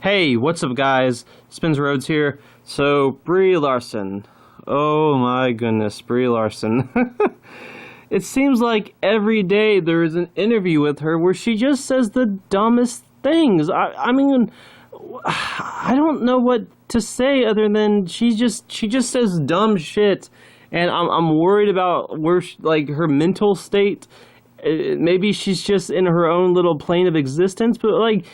Hey, what's up, guys? Spins Rhodes here. So, Brie Larson. Oh my goodness, Brie Larson. It seems like every day there is an interview with her where she just says the dumbest things. I mean, I don't know what to say other than she just says dumb shit, and I'm worried about like her mental state. Maybe she's just in her own little plane of existence, but like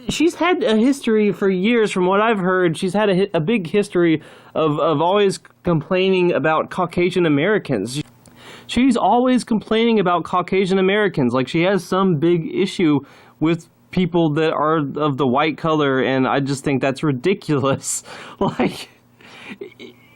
she's had a history for years. From what I've heard, she's had a big history of always complaining about Caucasian Americans. She's always complaining about Caucasian Americans, like she has some big issue with people that are of the white color, and I just think that's ridiculous. Like,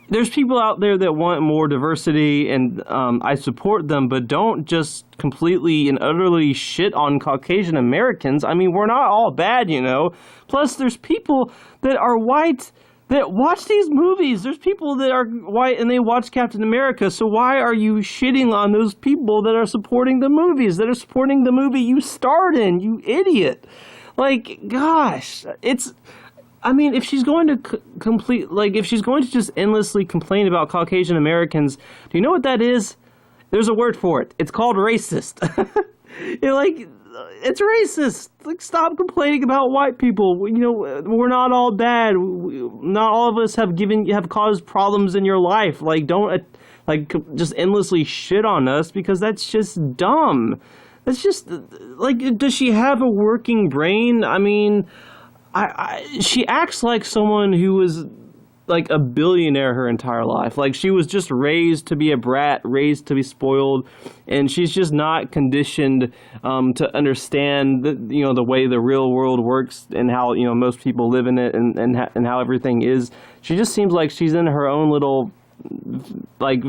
there's people out there that want more diversity, and I support them, but don't just completely and utterly shit on Caucasian Americans. I mean, we're not all bad, you know. Plus, there's people that are white that watch these movies. There's people that are white and they watch Captain America. So why are you shitting on those people that are supporting the movies, that are supporting the movie you starred in, you idiot? Like, gosh, I mean, if she's going to if she's going to just endlessly complain about Caucasian Americans, do you know what that is? There's a word for it. It's called racist. It's racist. Like, stop complaining about white people. You know, we're not all bad. Not all of us have caused problems in your life. Like, don't just endlessly shit on us, because that's just dumb. That's just like, does she have a working brain? I mean, she acts like someone who was like a billionaire her entire life. Like, she was just raised to be a brat, raised to be spoiled, and she's just not conditioned to understand the way the real world works and how most people live in it and how everything is. She just seems like she's in her own little like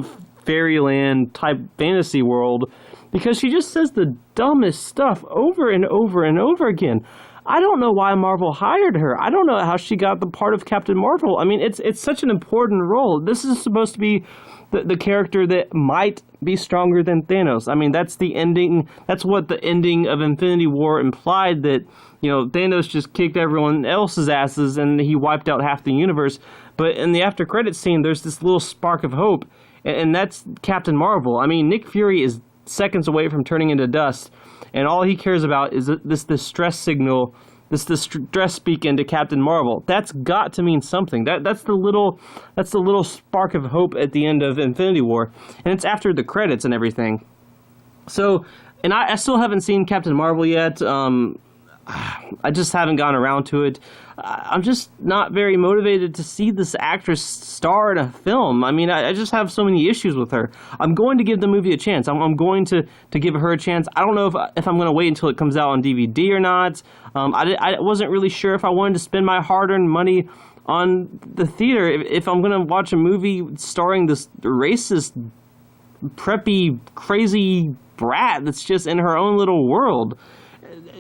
fairyland type fantasy world, because she just says the dumbest stuff over and over and over again. I don't know why Marvel hired her. I don't know how she got the part of Captain Marvel. I mean, it's such an important role. This is supposed to be the character that might be stronger than Thanos. I mean, that's the ending. That's what the ending of Infinity War implied, that Thanos just kicked everyone else's asses and he wiped out half the universe. But in the after credits scene, there's this little spark of hope, and that's Captain Marvel. I mean, Nick Fury is seconds away from turning into dust, and all he cares about is this distress signal, this distress speak into Captain Marvel. That's got to mean something. That's the little spark of hope at the end of Infinity War, and it's after the credits and everything. So, and I still haven't seen Captain Marvel yet. I just haven't gotten around to it. I'm just not very motivated to see this actress star in a film. I mean, I just have so many issues with her. I'm going to give the movie a chance. I'm going to give her a chance. I don't know if I'm going to wait until it comes out on DVD or not. I wasn't really sure if I wanted to spend my hard-earned money on the theater if I'm going to watch a movie starring this racist, preppy, crazy brat that's just in her own little world.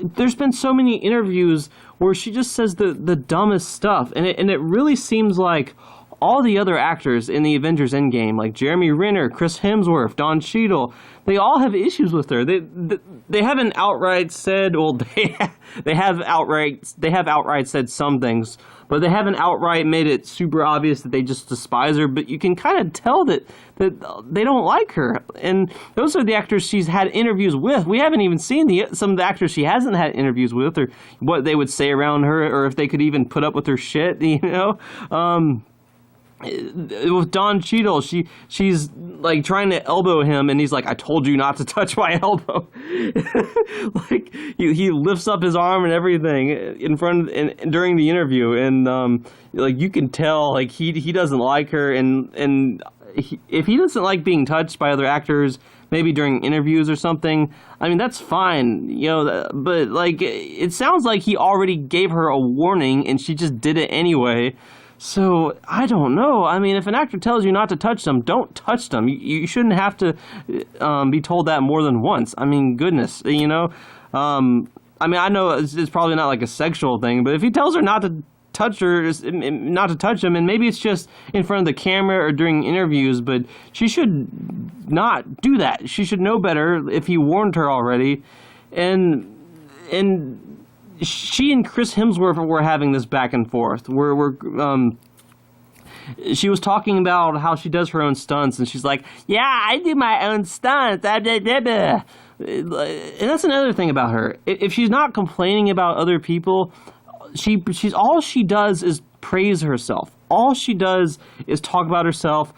There's been so many interviews where she just says the dumbest stuff, and it really seems like all the other actors in the Avengers Endgame, like Jeremy Renner, Chris Hemsworth, Don Cheadle, they all have issues with her. They haven't outright said, well, they have outright said some things, but they haven't outright made it super obvious that they just despise her. But you can kind of tell that they don't like her. And those are the actors she's had interviews with. We haven't even seen some of the actors she hasn't had interviews with, or what they would say around her, or if they could even put up with her shit, with Don Cheadle, she's like trying to elbow him, and he's like, "I told you not to touch my elbow." Like, he lifts up his arm and everything in front and during the interview, and like, you can tell like he doesn't like her, and if he doesn't like being touched by other actors, maybe during interviews or something, I mean, that's fine, but like, it sounds like he already gave her a warning and she just did it anyway. So, I don't know. I mean, if an actor tells you not to touch them, don't touch them. You shouldn't have to be told that more than once. I mean, goodness, I mean, I know it's probably not like a sexual thing, but if he tells her not to touch him, and maybe it's just in front of the camera or during interviews, but she should not do that. She should know better if he warned her already. And she and Chris Hemsworth were having this back and forth where she was talking about how she does her own stunts, and she's like, yeah, I do my own stunts, blah, blah, blah, blah. And that's another thing about her. If she's not complaining about other people, she's all she does is praise herself. All she does is talk about herself,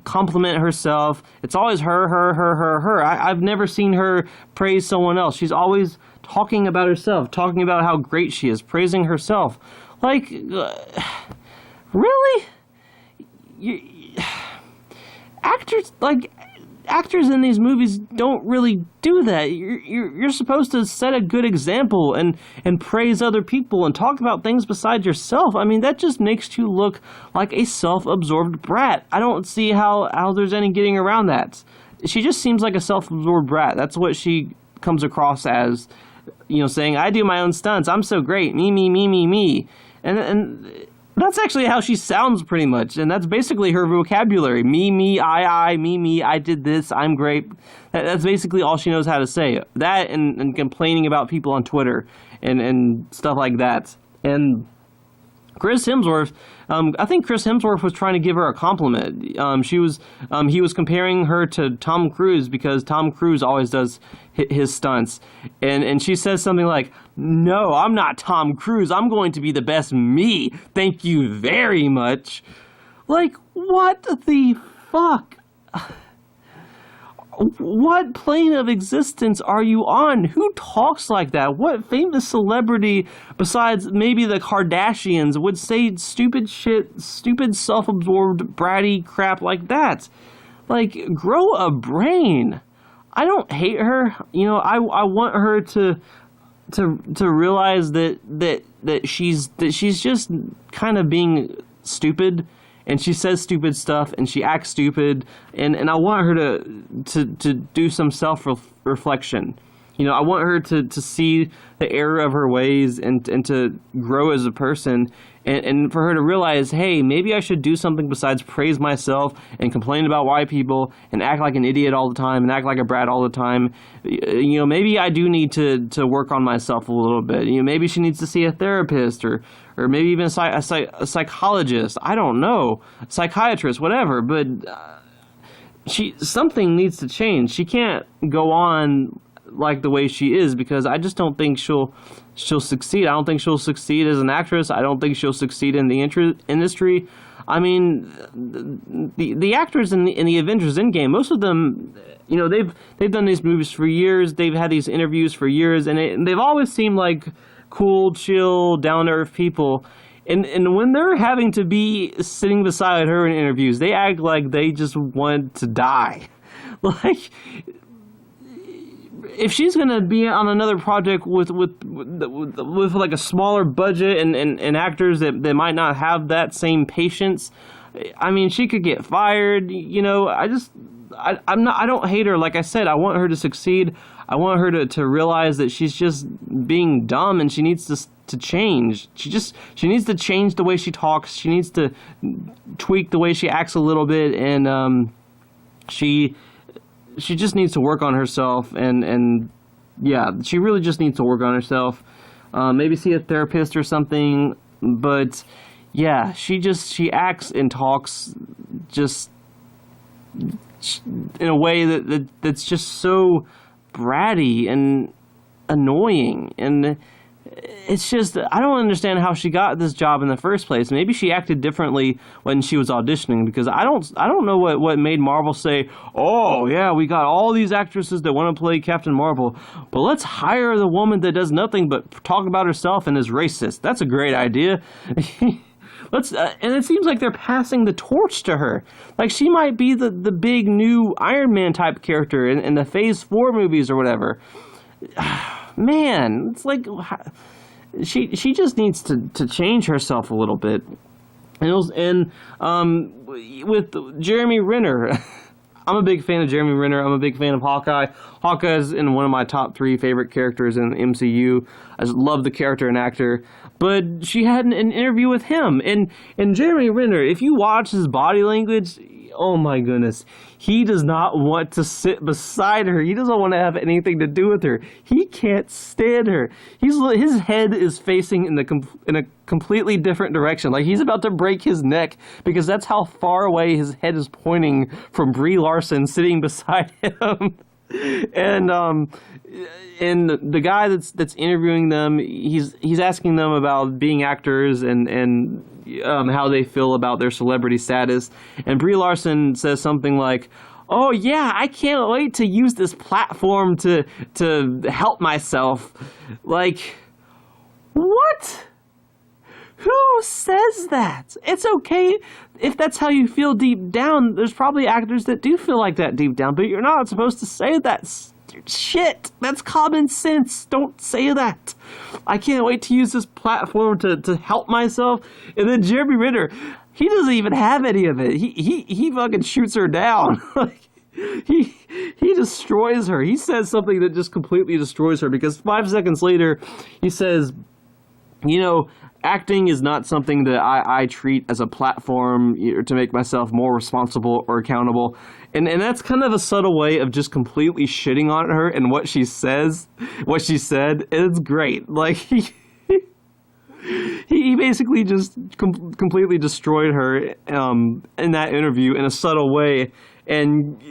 compliment herself. It's always her. I've never seen her praise someone else. She's always talking about herself, talking about how great she is, praising herself. Like, really? Actors in these movies don't really do that. You're supposed to set a good example and praise other people and talk about things besides yourself. I mean, that just makes you look like a self-absorbed brat. I don't see how there's any getting around that. She just seems like a self-absorbed brat. That's what she comes across as, saying, I do my own stunts. I'm so great. Me. And that's actually how she sounds pretty much, and that's basically her vocabulary. Me, I did this, I'm great. That's basically all she knows how to say. That and complaining about people on Twitter and stuff like that. And Chris Hemsworth, I think Chris Hemsworth was trying to give her a compliment. He was comparing her to Tom Cruise because Tom Cruise always does his stunts. And she says something like, no, I'm not Tom Cruise. I'm going to be the best me. Thank you very much. Like, what the fuck? What plane of existence are you on? Who talks like that? What famous celebrity, besides maybe the Kardashians, would say stupid shit, stupid self-absorbed bratty crap like that? Like, grow a brain. I don't hate her. I want her to realize that she's just kind of being stupid. And she says stupid stuff, and she acts stupid, and I want her to do some self-reflection. I want her to see the error of her ways and to grow as a person, and for her to realize, hey, maybe I should do something besides praise myself and complain about white people and act like an idiot all the time and act like a brat all the time. Maybe I do need to work on myself a little bit. Maybe she needs to see a therapist or maybe even a psychologist. I don't know, psychiatrist, whatever. But something needs to change. She can't go on like the way she is, because I just don't think she'll succeed. I don't think she'll succeed as an actress. I don't think she'll succeed in the industry. I mean, the actors in the Avengers Endgame, most of them, they've done these movies for years. They've had these interviews for years, and they've always seemed like cool, chill, down-to-earth people. And when they're having to be sitting beside her in interviews, they act like they just want to die. Like, if she's gonna be on another project with like a smaller budget and actors that might not have that same patience, I mean, she could get fired. I don't hate her. Like I said, I want her to succeed. I want her to realize that she's just being dumb, and she needs to change. She needs to change the way she talks. She needs to tweak the way she acts a little bit, and she just needs to work on herself, and yeah, she really just needs to work on herself. Maybe see a therapist or something, but yeah, she acts and talks just in a way that's just so bratty and annoying, and it's just, I don't understand how she got this job in the first place. Maybe she acted differently when she was auditioning, because I don't know what made Marvel say, oh yeah, we got all these actresses that want to play Captain Marvel, but let's hire the woman that does nothing but talk about herself and is racist. That's a great idea. And it seems like they're passing the torch to her. Like, she might be the big new Iron Man type character in the Phase 4 movies or whatever. Man, it's like she just needs to change herself a little bit. And with Jeremy Renner, I'm a big fan of Jeremy Renner. I'm a big fan of Hawkeye. Hawkeye is in one of my top 3 favorite characters in the MCU. I just love the character and actor. But she had an interview with him. And Jeremy Renner, if you watch his body language, oh my goodness, he does not want to sit beside her. He doesn't want to have anything to do with her. He can't stand her. His head is facing in a completely different direction. Like, he's about to break his neck because that's how far away his head is pointing from Brie Larson sitting beside him. And the guy that's interviewing them, he's asking them about being actors and how they feel about their celebrity status. And Brie Larson says something like, "Oh yeah, I can't wait to use this platform to help myself." Like, what? Who says that? It's okay if that's how you feel deep down. There's probably actors that do feel like that deep down, but you're not supposed to say that shit. That's common sense. Don't say that. I can't wait to use this platform to help myself. And then Jeremy Renner, he doesn't even have any of it. He fucking shoots her down. Like, he destroys her. He says something that just completely destroys her, because 5 seconds later he says, acting is not something that I treat as a platform to make myself more responsible or accountable. And that's kind of a subtle way of just completely shitting on her and what she said. It's great. Like, he basically just completely destroyed her in that interview in a subtle way. And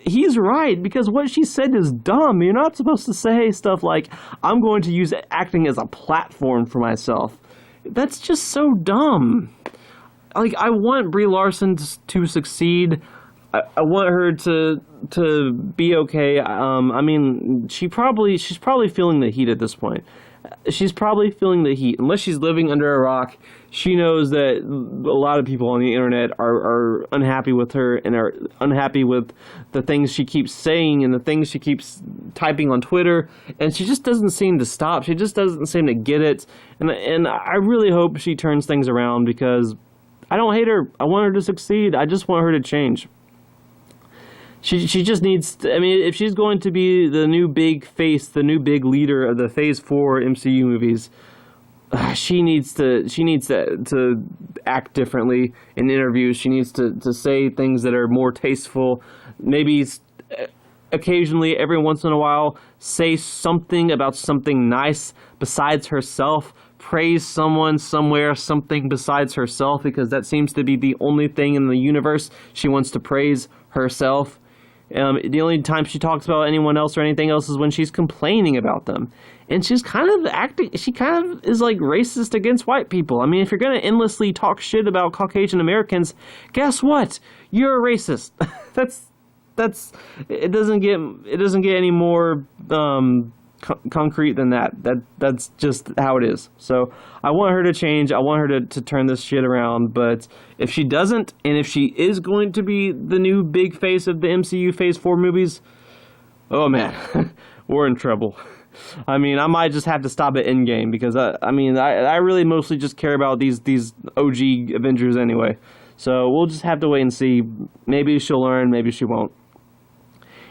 he's right, because what she said is dumb. You're not supposed to say stuff like, "I'm going to use acting as a platform for myself." That's just so dumb. Like, I want Brie Larson to succeed. I want her to be okay. I mean, she's probably feeling the heat at this point. She's probably feeling the heat. Unless she's living under a rock, she knows that a lot of people on the internet are unhappy with her and are unhappy with the things she keeps saying and the things she keeps typing on Twitter. And she just doesn't seem to stop. She just doesn't seem to get it. And I really hope she turns things around, because I don't hate her. I want her to succeed. I just want her to change. She just needs to, I mean, if she's going to be the new big face, the new big leader of the Phase 4 MCU movies, she needs to act differently in interviews. She needs to say things that are more tasteful. Maybe occasionally, every once in a while, say something about something nice besides herself. Praise someone, somewhere, something besides herself, because that seems to be the only thing in the universe she wants to praise herself. The only time she talks about anyone else or anything else is when she's complaining about them. And she's kind of she kind of is like racist against white people. I mean, if you're going to endlessly talk shit about Caucasian Americans, guess what? You're a racist. It doesn't get any more concrete than that. That's just how it is. So I want her to change. I want her to turn this shit around. But if she doesn't, and if she is going to be the new big face of the MCU Phase 4 movies, oh man, we're in trouble. I mean, I might just have to stop at Endgame, because I really mostly just care about these OG Avengers anyway. So we'll just have to wait and see. Maybe she'll learn, maybe she won't.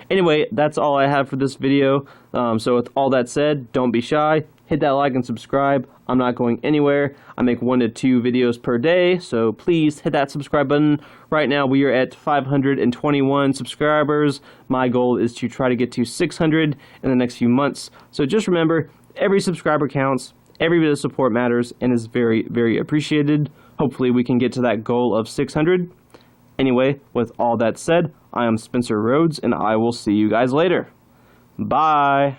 Anyway, that's all I have for this video. So with all that said, don't be shy. Hit that like and subscribe. I'm not going anywhere. I make 1 to 2 videos per day, so please hit that subscribe button. Right now, we are at 521 subscribers. My goal is to try to get to 600 in the next few months. So just remember, every subscriber counts. Every bit of support matters and is very, very appreciated. Hopefully, we can get to that goal of 600. Anyway, with all that said, I am Spencer Rhodes, and I will see you guys later. Bye.